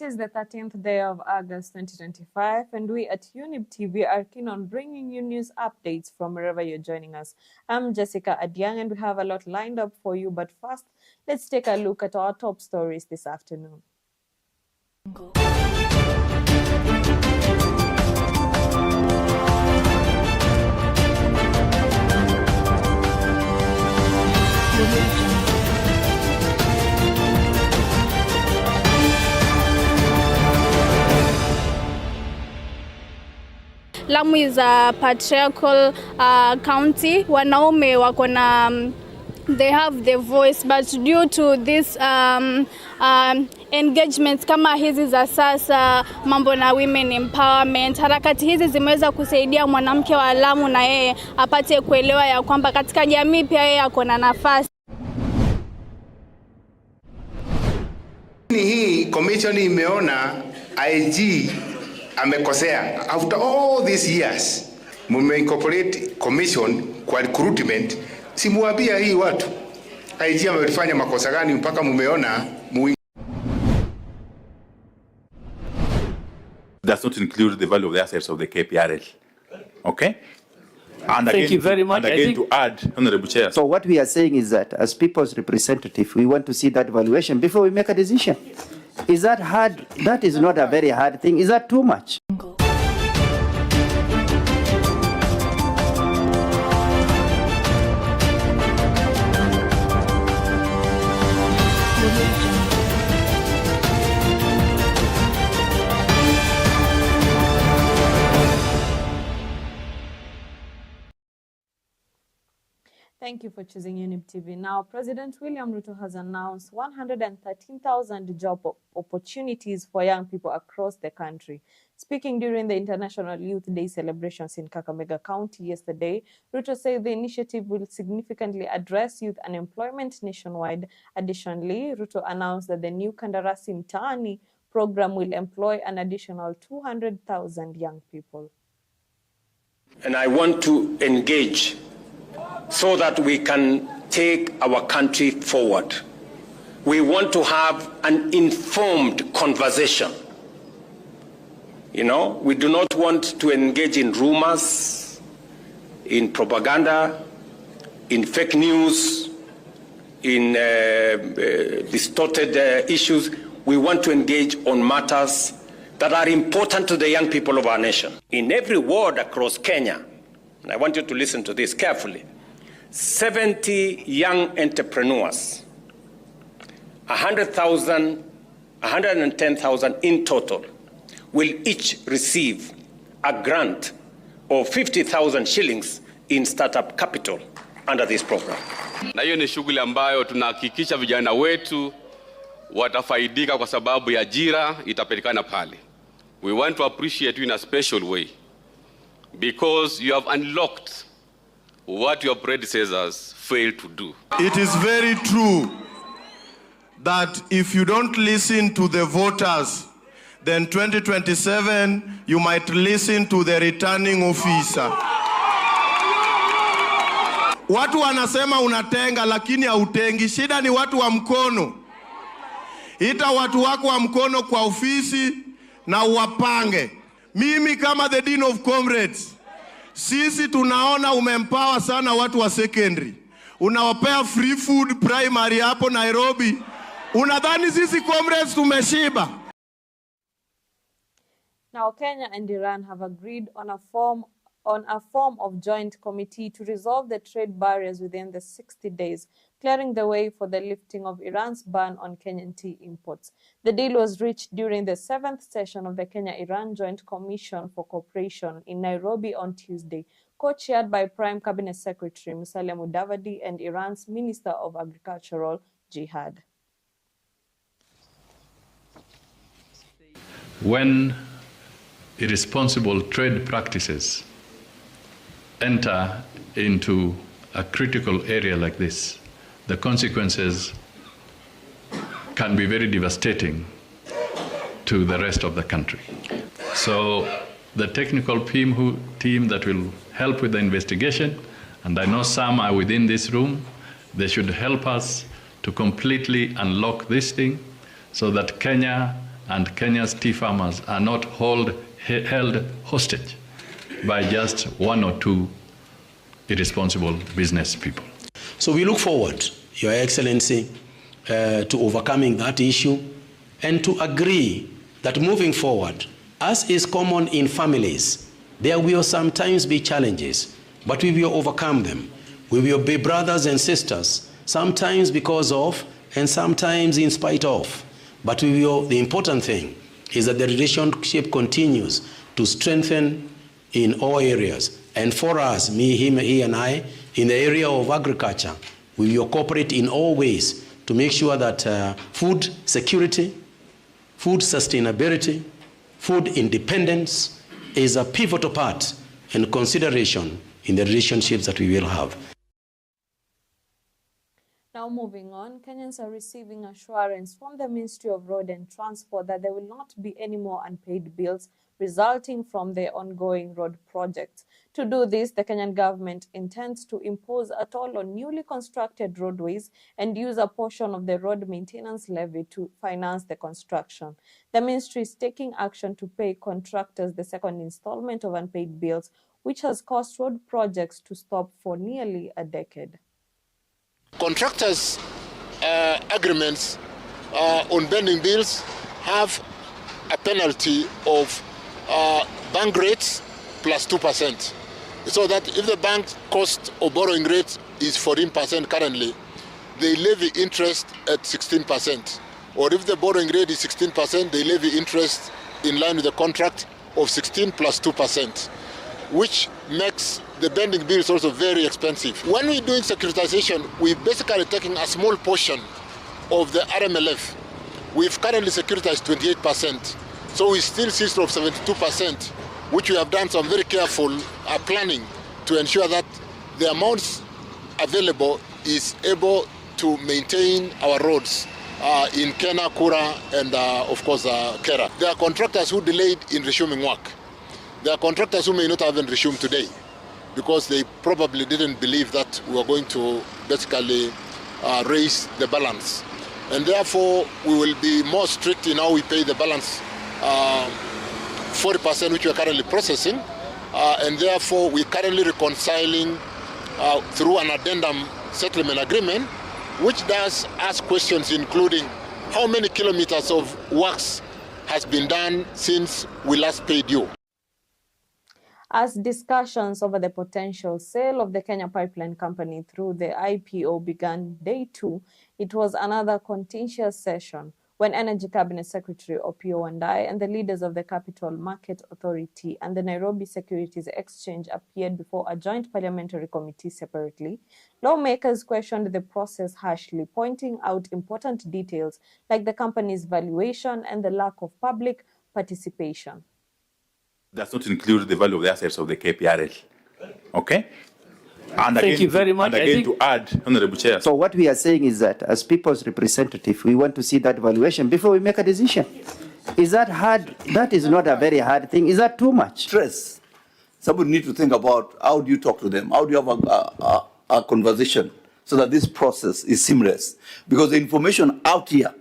It is the 13th day of August 2025, and we at Younib TV are keen on bringing you news updates from wherever you're joining us. I'm Jesicah Adiang, and we have a lot lined up for you, but first, let's take a look at our top stories this afternoon. Lamu is a patriarchal county. Wanaume wako na they have the voice, but due to this engagements kama hizi za sasa, mambo na women empowerment, harakati hizi zimeweza kusaidia mwanamke wa Lamu na yeye apate kuelewa ya kwamba katika jamii pia yeye ako na nafasi. Hii commission imeona IG amekosea. After all these years, incorporate commission kwa recruitment. Simuambia hii watu IG amefanya makosa gani mpaka mumeona does not include the value of the assets of the KPRL. Okay? And Thank again, you very much. And again, to add, Honorable Chair. So what we are saying is that as people's representative, we want to see that valuation before we make a decision. Is that hard? That is not a very hard thing. Is that too much? Thank you for choosing Younib TV. Now, President William Ruto has announced 113,000 job opportunities for young people across the country. Speaking during the International Youth Day celebrations in Kakamega County yesterday, Ruto said the initiative will significantly address youth unemployment nationwide. Additionally, Ruto announced that the new Kandarasi Mtaani program will employ an additional 200,000 young people. And I want to engage so that we can take our country forward. We want to have an informed conversation. You know, we do not want to engage in rumors, in propaganda, in fake news, in distorted issues. We want to engage on matters that are important to the young people of our nation. In every ward across Kenya, and I want you to listen to this carefully, 70 young entrepreneurs, 110,000 in total, will each receive a grant of 50,000 shillings in startup capital under this program. Na hiyo ni shughuli ambayo tunahakikisha vijana wetu watafaidika kwa sababu ya ajira itapatikana pale. We want to appreciate you in a special way because you have unlocked what your predecessors failed to do. It is very true that if you don't listen to the voters, then 2027 you might listen to the returning officer. Watu wanasema unatenga lakini hautengi. Shida ni watu wa mkono. Ita watu wako wa mkono kwa ofisi na uwapange. Mimi kama the Dean of Comrades, sisi tunaona umempower sana watu wa secondary. Unawapea free food primary hapo Nairobi. Unadhani sisi comrades tumeshiba? Now, Kenya and Iran have agreed on a form of joint committee to resolve the trade barriers within the 60 days, clearing the way for the lifting of Iran's ban on Kenyan tea imports. The deal was reached during the 7th session of the Kenya-Iran Joint Commission for Cooperation in Nairobi on Tuesday, co-chaired by Prime Cabinet Secretary Musalia Mudavadi and Iran's Minister of Agricultural Jihad. When irresponsible trade practices enter into a critical area like this, the consequences can be very devastating to the rest of the country. So the technical team that will help with the investigation, and I know some are within this room, they should help us to completely unlock this thing so that Kenya and Kenya's tea farmers are not held hostage by just one or two irresponsible business people. So we look forward, Your Excellency, to overcoming that issue and to agree that moving forward, as is common in families, there will sometimes be challenges, but we will overcome them. We will be brothers and sisters, sometimes because of and sometimes in spite of. But we will, the important thing is that the relationship continues to strengthen in all areas. And for us, me, him, he, and I, in the area of agriculture, we will cooperate in all ways to make sure that food security, food sustainability, food independence is a pivotal part and consideration in the relationships that we will have. Now moving on, Kenyans are receiving assurance from the Ministry of Road and Transport that there will not be any more unpaid bills resulting from the ongoing road projects. To do this, the Kenyan government intends to impose a toll on newly constructed roadways and use a portion of the road maintenance levy to finance the construction. The ministry is taking action to pay contractors the second installment of unpaid bills, which has caused road projects to stop for nearly a decade. Contractors' agreements on pending bills have a penalty of bank rates plus 2%. So that if the bank cost of borrowing rate is 14% currently, they levy interest at 16%. Or if the borrowing rate is 16%, they levy interest in line with the contract of 16 plus 2%, which makes the pending bills also very expensive. When we're doing securitization, we're basically taking a small portion of the RMLF. We've currently securitized 28%, so we still see of 72%, which we have done some very careful planning to ensure that the amounts available is able to maintain our roads in Kena, Kura, and of course Kera. There are contractors who delayed in resuming work. There are contractors who may not have resumed today because they probably didn't believe that we were going to basically raise the balance. And therefore, we will be more strict in how we pay the balance, 40% which we are currently processing. And therefore, we're currently reconciling through an addendum settlement agreement, which does ask questions including how many kilometers of works has been done since we last paid you. As discussions over the potential sale of the Kenya Pipeline Company through the IPO began day 2, it was another contentious session when Energy Cabinet Secretary Opiyo Wandayi and the leaders of the Capital Market Authority and the Nairobi Securities Exchange appeared before a joint parliamentary committee separately. Lawmakers questioned the process harshly, pointing out important details like the company's valuation and the lack of public participation. Does not include the value of the assets of the KPRL. Okay? And Thank again, you very much. And again, to add, Honorable Chair. So what we are saying is that as people's representative, we want to see that valuation before we make a decision. Is that hard? That is not a very hard thing. Is that too much? Stress. Somebody need to think about how do you talk to them? How do you have a conversation so that this process is seamless? Because the information out here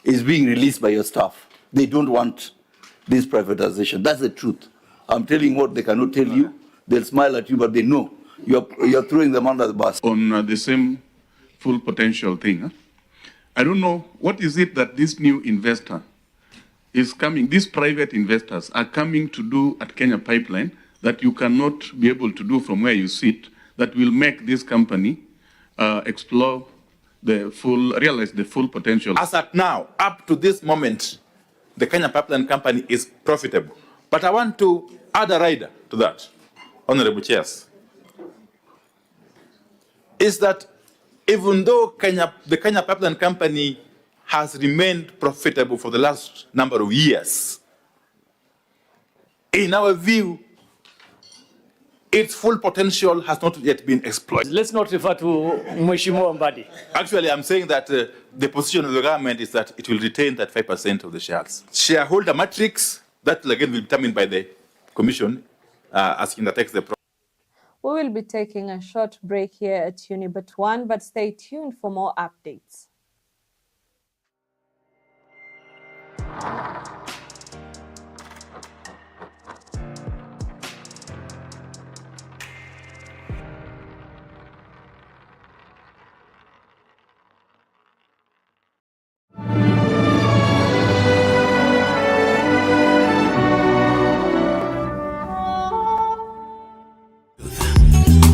is being released by your staff. They don't want this privatization. That's the truth. I'm telling what they cannot tell you. They'll smile at you, but they know you're throwing them under the bus. On the same full potential thing, I don't know, what is it that this new investor is coming, these private investors are coming to do at Kenya Pipeline that you cannot be able to do from where you sit, that will make this company explore the full, realize the full potential. As at now, up to this moment, the Kenya Pipeline Company is profitable. But I want to add a rider to that, Honorable Chairs, is that even though the Kenya Pipeline Company has remained profitable for the last number of years, in our view, its full potential has not yet been exploited. Let's not refer to Mheshimiwa Mbadi. Actually, I'm saying that the position of the government is that it will retain that 5% of the shares. Shareholder matrix, that again will be determined by the Commission as it undertakes the process. We will be taking a short break here at Younib 1, but stay tuned for more updates.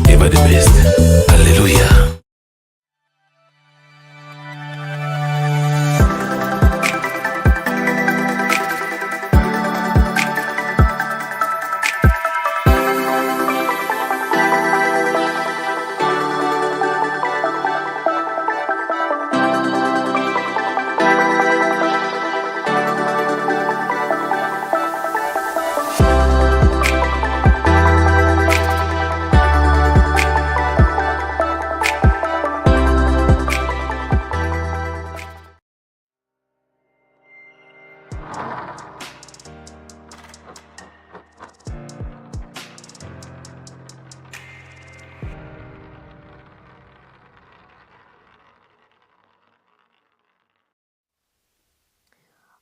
Ever the best. Hallelujah.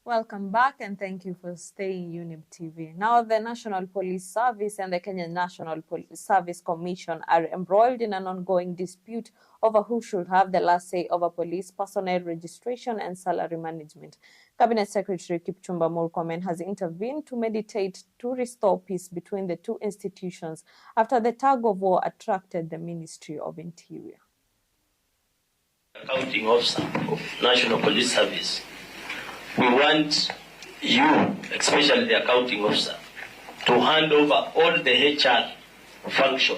Welcome back and thank you for staying Younib TV. Now the National Police Service and the Kenya National Police Service Commission are embroiled in an ongoing dispute over who should have the last say over police personnel registration and salary management. Cabinet Secretary Kipchumba Murkomen has intervened to mediate to restore peace between the two institutions after the tug of war attracted the Ministry of Interior. Accounting officer of National Police Service, we want you, especially the accounting officer, to hand over all the HR function,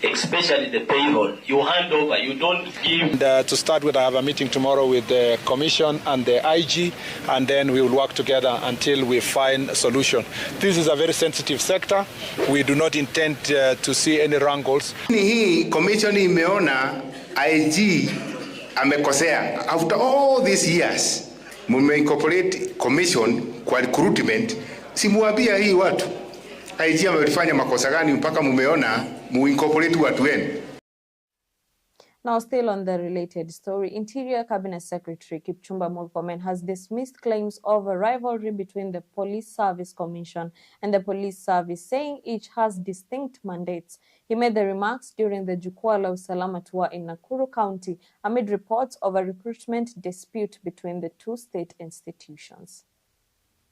especially the payroll. You hand over, you don't give. And, to start with, I have a meeting tomorrow with the Commission and the IG, and then we will work together until we find a solution. This is a very sensitive sector. We do not intend to see any wrangles. Hii commission imeona IG amekosea. After all these years, incorporate commission kwa recruitment, simuambia hii watu IG amelifanya makosa gani mpaka mumeona incorporate watu wenu. Now, still on the related story, Interior Cabinet Secretary Kipchumba Murkomen has dismissed claims of a rivalry between the Police Service Commission and the Police Service, saying each has distinct mandates. He made the remarks during the Jukwaa la Usalama tour in Nakuru County amid reports of a recruitment dispute between the two state institutions.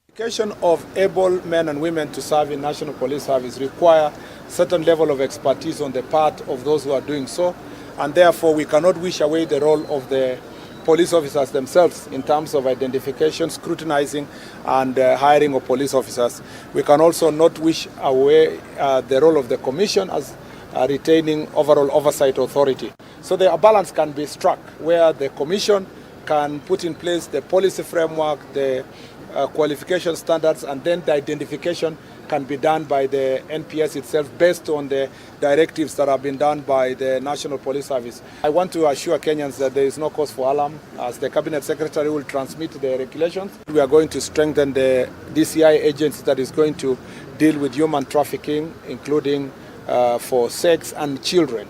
Education of able men and women to serve in National Police Service require certain level of expertise on the part of those who are doing so, and therefore we cannot wish away the role of the police officers themselves in terms of identification, scrutinizing, and hiring of police officers. We can also not wish away the role of the Commission as retaining overall oversight authority. So a balance can be struck where the Commission can put in place the policy framework, the qualification standards, and then the identification can be done by the NPS itself based on the directives that have been done by the National Police Service. I want to assure Kenyans that there is no cause for alarm, as the Cabinet Secretary will transmit the regulations. We are going to strengthen the DCI agency that is going to deal with human trafficking, including for sex and children,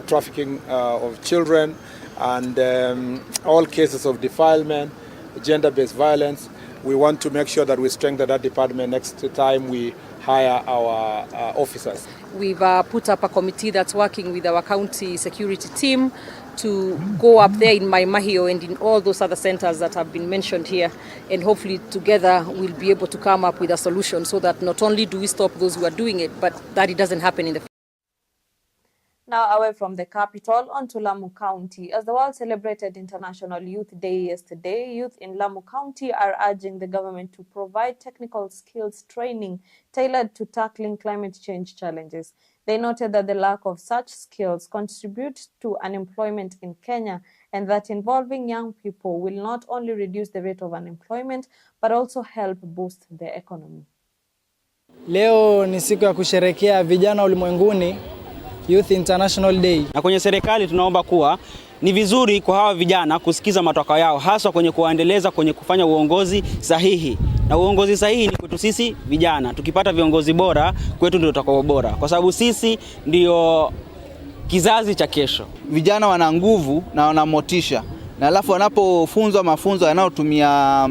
trafficking of children, and all cases of defilement, gender-based violence. We want to make sure that we strengthen that department next time we hire our officers. We've put up a committee that's working with our county security team to go up there in Maimahio and in all those other centers that have been mentioned here, and hopefully together we'll be able to come up with a solution so that not only do we stop those who are doing it, but that it doesn't happen in the future. Now away from the capital, on to Lamu County. As the world celebrated International Youth Day yesterday, youth in Lamu County are urging the government to provide technical skills training tailored to tackling climate change challenges. They noted that the lack of such skills contributes to unemployment in Kenya, and that involving young people will not only reduce the rate of unemployment, but also help boost the economy. Leo ni siku ya kusherehekea vijana ulimwenguni, Youth International Day. Na kwenye serikali tunaomba kuwa ni vizuri kwa hawa vijana kusikiza matakwa yao, hasa kwenye kuendeleza kwenye kufanya uongozi sahihi. Na uongozi sahihi ni kwetu sisi vijana. Tukipata viongozi bora, kwetu ndio tutakuwa bora, kwa sababu sisi ndio kizazi cha kesho. Vijana wana nguvu na wana motisha, na alafu wanapofunzwa mafunzo yanayotumia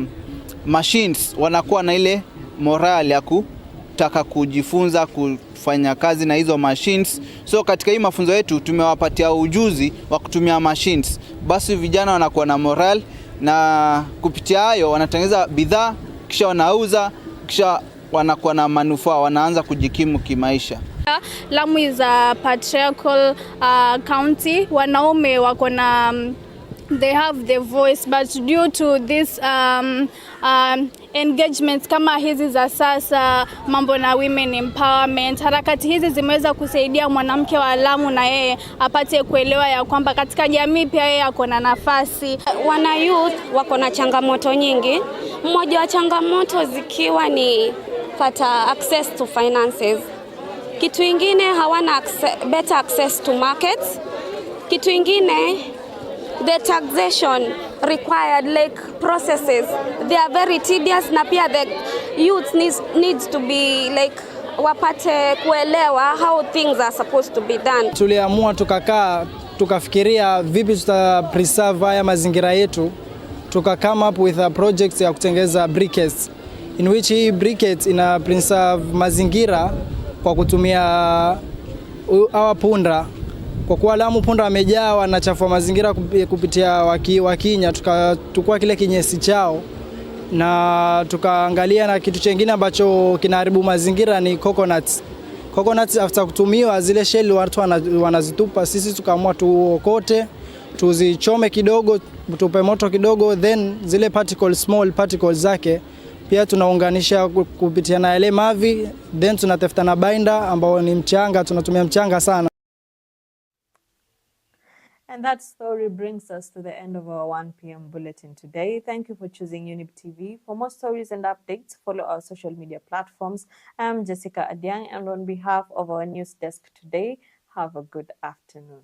machines wanakuwa na ile morale ya kutaka kujifunza kufanya kazi na hizo machines. So katika hii mafunzo yetu tumewapatia ujuzi wa kutumia machines. Basi vijana wanakuwa na morale na kupitia hayo wanatengeneza bidhaa, kisha wanauza, kisha wanakuwa na manufaa, wanaanza kujikimu kimaisha. Lamu is a patriarchal county. Wanaume wako na they have the voice, but due to this engagements kama hizi za sasa, mambo na women empowerment, harakati hizi zimeweza kusaidia mwanamke wa Lamu na yeye apate kuelewa ya kwamba katika jamii pia yeye ako na nafasi. Wana youth wako na changamoto nyingi. Mmoja wa changamoto zikiwa ni pata access to finances. Kitu ingine hawana better access to markets. Kitu ingine the taxation required like processes, they are very tedious, na pia the youth needs to be like wapate kuelewa how things are supposed to be done. Tuliamua tukakaa tukafikiria vipi tuta preserve haya mazingira yetu, tuka come up with a project ya kutengeza briquettes, in which hii briquettes ina preserve mazingira kwa kutumia hawa punda. Kwa kuwa Lamu punda wamejaa, wanachafua mazingira kupitia wakinya, tukua kile kinyesi chao na tukaangalia, na kitu chengine ambacho kinaharibu mazingira ni coconuts. Coconuts after kutumiwa zile shell watu wanazitupa, sisi tukaamua tuokote, tuzichome kidogo, tupe moto kidogo, then zile particles, small particles zake pia tunaunganisha kupitia na ile mavi, then tunatafuta na binder ambao ni mchanga, tunatumia mchanga sana. And that story brings us to the end of our 1 p.m. bulletin today. Thank you for choosing Younib TV. For more stories and updates, follow our social media platforms. I am Jesicah Adiang, and on behalf of our news desk today, have a good afternoon.